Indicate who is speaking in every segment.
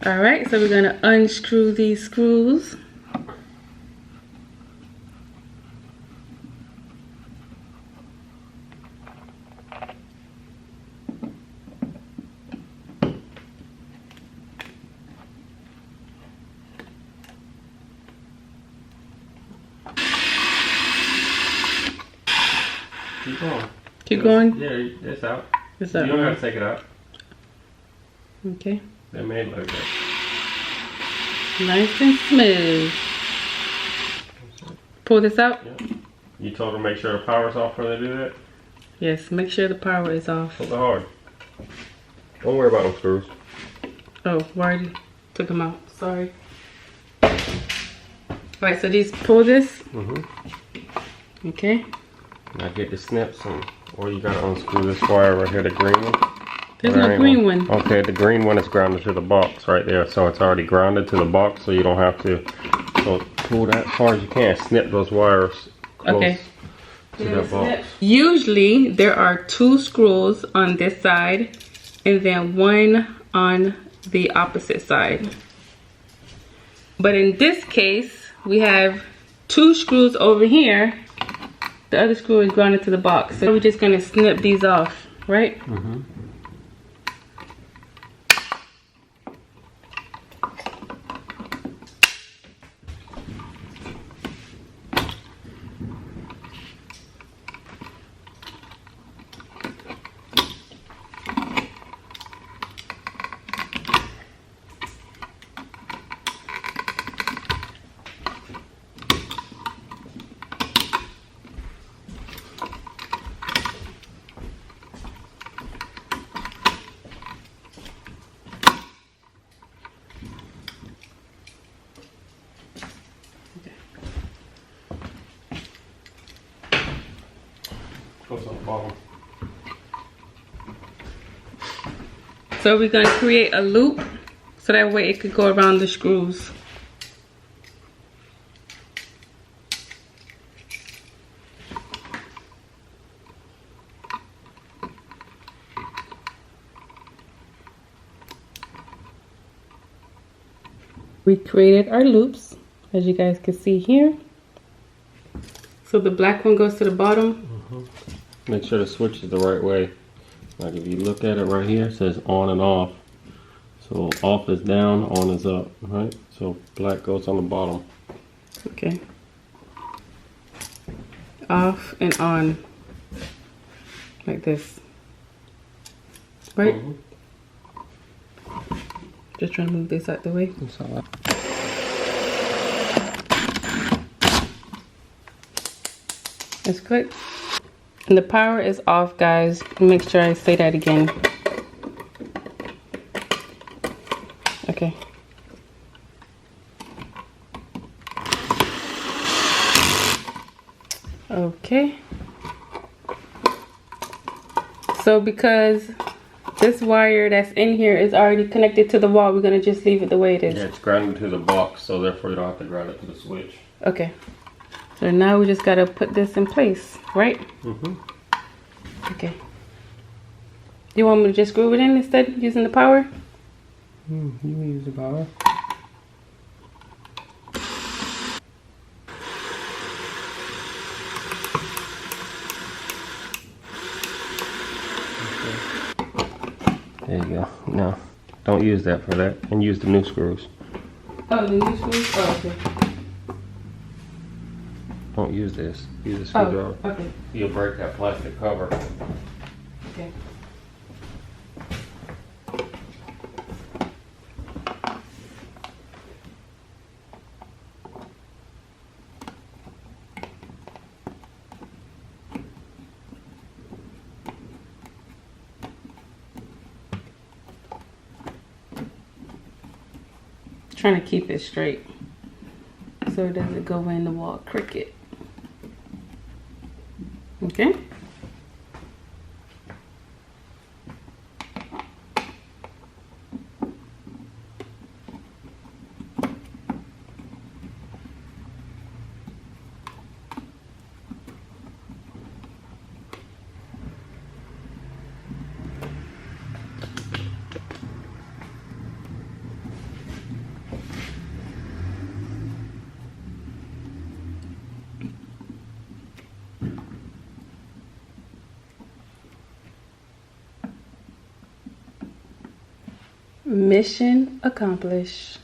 Speaker 1: All right, so we're gonna unscrew these screws.
Speaker 2: Keep going.
Speaker 1: Keep going?
Speaker 2: Yeah, it's out.
Speaker 1: It's out.
Speaker 2: You don't have to take it out.
Speaker 1: Okay.
Speaker 2: They're made like that.
Speaker 1: Nice and smooth. Pull this out?
Speaker 2: Yep. You told them to make sure the power's off when they do that?
Speaker 1: Yes, make sure the power is off.
Speaker 2: Hold it hard. Don't worry about them screws.
Speaker 1: Oh, we already took them out. Sorry. Alright, so these pull this. Okay.
Speaker 2: Now get the snips, or you gotta unscrew this wire right here, the green one.
Speaker 1: There's no green one.
Speaker 2: Okay, the green one is grounded to the box right there, so it's already grounded to the box, so you don't have to. So pull that as far as you can. Snip those wires close to the box.
Speaker 1: Usually there are 2 screws on this side and then 1 on the opposite side. But in this case, we have 2 screws over here. The other screw is grounded to the box. So we're just gonna snip these off, right?
Speaker 2: Goes on the bottom.
Speaker 1: So we're gonna create a loop so that way it could go around the screws. We created our loops, as you guys can see here. So the black one goes to the bottom.
Speaker 2: Make sure the switch is the right way. Like if you look at it right here, it says on and off. So off is down, on is up, right? So black goes on the bottom.
Speaker 1: Okay. Off and on. Like this. Right? Just trying to move this out the way.
Speaker 2: That's all right.
Speaker 1: It's good. And the power is off, guys. Make sure I say that again. Okay. Okay. So because this wire that's in here is already connected to the wall, we're gonna just leave it the way it is.
Speaker 2: Yeah, it's grounded to the box, so therefore you don't have to ground it to the switch.
Speaker 1: Okay. So now we just gotta put this in place, right? Okay. You want me to just screw it in instead using the power?
Speaker 2: You can use the power. There you go. No, don't use that for that, and use the new screws.
Speaker 1: Oh, the new screws? Oh, okay.
Speaker 2: Don't use this. Use a screwdriver.
Speaker 1: Oh, okay.
Speaker 2: You'll break that plastic cover.
Speaker 1: Okay. Trying to keep it straight so it doesn't go in the wall crooked. Okay. Mission accomplished.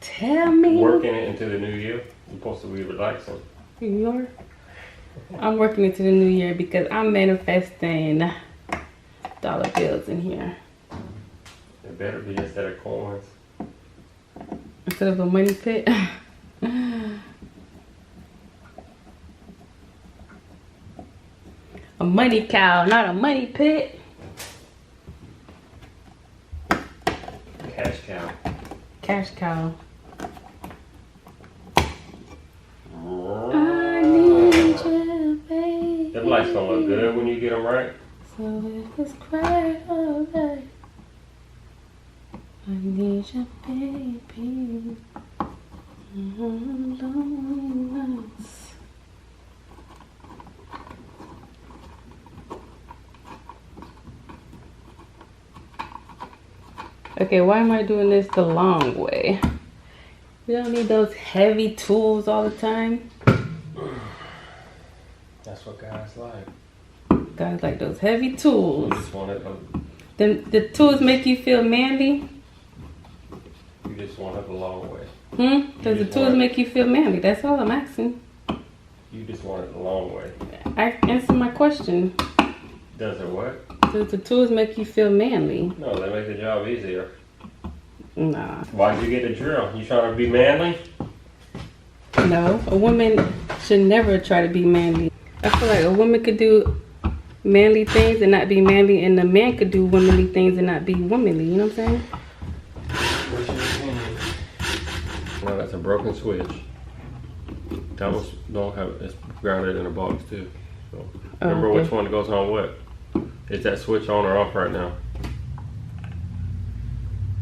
Speaker 1: Tell me.
Speaker 2: Working it into the new year. You're supposed to be relaxing.
Speaker 1: I'm working into the new year because I'm manifesting dollar bills in here.
Speaker 2: It better be instead of coins.
Speaker 1: Instead of a money pit. A money cow, not a money pit.
Speaker 2: Cash cow.
Speaker 1: Cash cow. I need you, baby.
Speaker 2: Them lights gonna look good when you get them right.
Speaker 1: So if it's quite alright, I need you, baby. Loneliness. Okay, why am I doing this the long way? We don't need those heavy tools all the time.
Speaker 2: That's what guys like.
Speaker 1: Guys like those heavy tools.
Speaker 2: You just want it.
Speaker 1: The tools make you feel manly?
Speaker 2: You just want it the long way.
Speaker 1: Does the tools make you feel manly? That's all I'm asking.
Speaker 2: You just want it the long way.
Speaker 1: I answered my question.
Speaker 2: Does it what?
Speaker 1: Does the tools make you feel manly?
Speaker 2: No, they make the job easier.
Speaker 1: Nah.
Speaker 2: Why'd you get the drill? You trying to be manly?
Speaker 1: No, a woman should never try to be manly. I feel like a woman could do manly things and not be manly, and a man could do womanly things and not be womanly. You know what I'm saying?
Speaker 2: What's your opinion? No, that's a broken switch. That was don't have it's grounded in a box too. So remember
Speaker 1: okay.
Speaker 2: Which one goes on what? Is that switch on or off right now?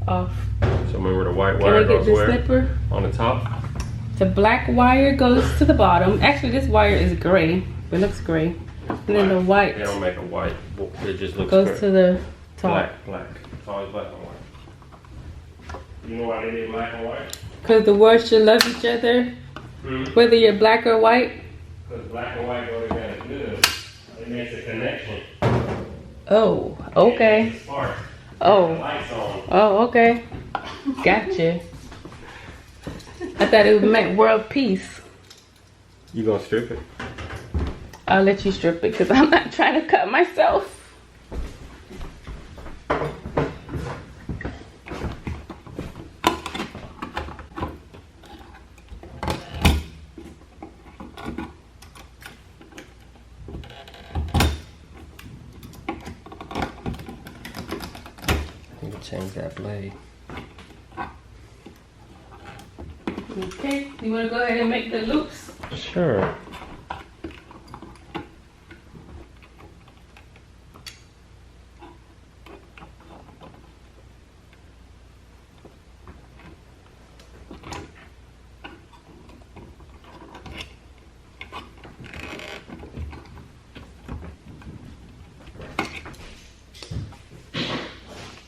Speaker 1: Off.
Speaker 2: So remember the white
Speaker 1: Can
Speaker 2: wire
Speaker 1: I get
Speaker 2: goes
Speaker 1: the
Speaker 2: where?
Speaker 1: slipper?
Speaker 2: On the top?
Speaker 1: The black wire goes to the bottom. Actually, this wire is gray. It looks gray. And then the white
Speaker 2: They don't make a white. It just looks
Speaker 1: goes
Speaker 2: gray.
Speaker 1: to the top.
Speaker 2: Black. It's always black and white. You know why they did black and white?
Speaker 1: Because the words should love each other, whether you're black or white.
Speaker 2: Because black and white go together good. It makes a connection.
Speaker 1: Oh, okay.
Speaker 2: It makes a spark.
Speaker 1: Oh.
Speaker 2: The lights on.
Speaker 1: Oh, okay. Gotcha. I thought it meant world peace.
Speaker 2: You gonna strip it?
Speaker 1: I'll let you strip it because I'm not trying to cut myself.
Speaker 2: Change that blade.
Speaker 1: Okay, you want to go ahead and make the loops?
Speaker 2: Sure.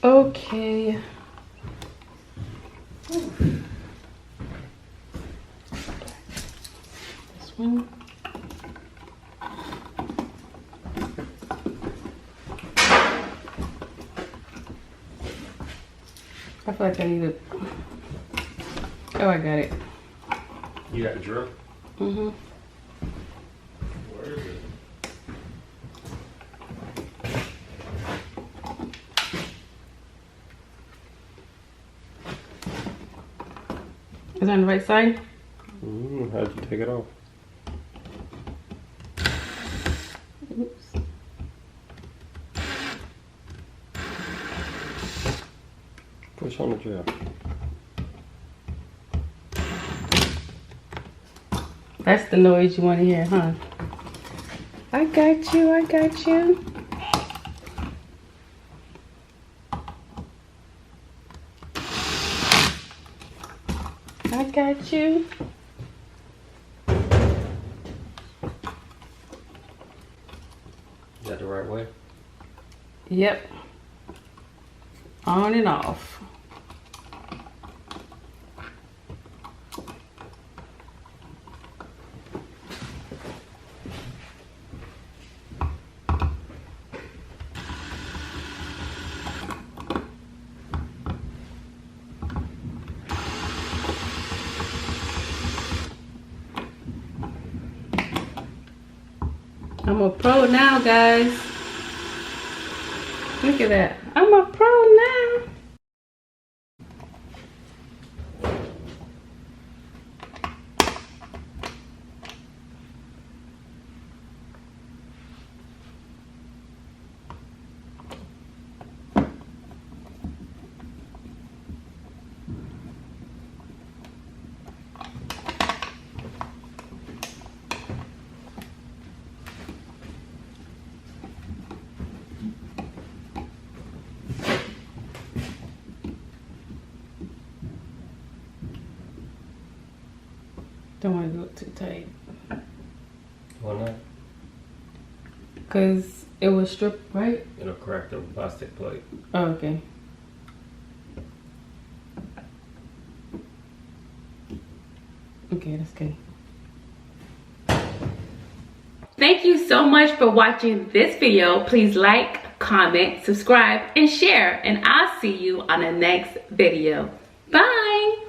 Speaker 1: Okay. This one. I feel like I need it. Oh, I got it.
Speaker 2: You got a drill?
Speaker 1: Mm-hmm.
Speaker 2: Where is it?
Speaker 1: Is it on the right side?
Speaker 2: How'd you take it off?
Speaker 1: Oops.
Speaker 2: Push on the drill.
Speaker 1: That's the noise you want to hear, huh? I got you, I got you. I got you.
Speaker 2: Is that the right way?
Speaker 1: Yep. On and off. I'm a pro now, guys. Look at that. I'm a pro now. Don't want to do it too tight.
Speaker 2: Why not?
Speaker 1: Because it was stripped, right?
Speaker 2: It'll crack the plastic plate.
Speaker 1: Oh, okay. Okay, that's good. Thank you so much for watching this video. Please like, comment, subscribe, and share. And I'll see you on the next video. Bye.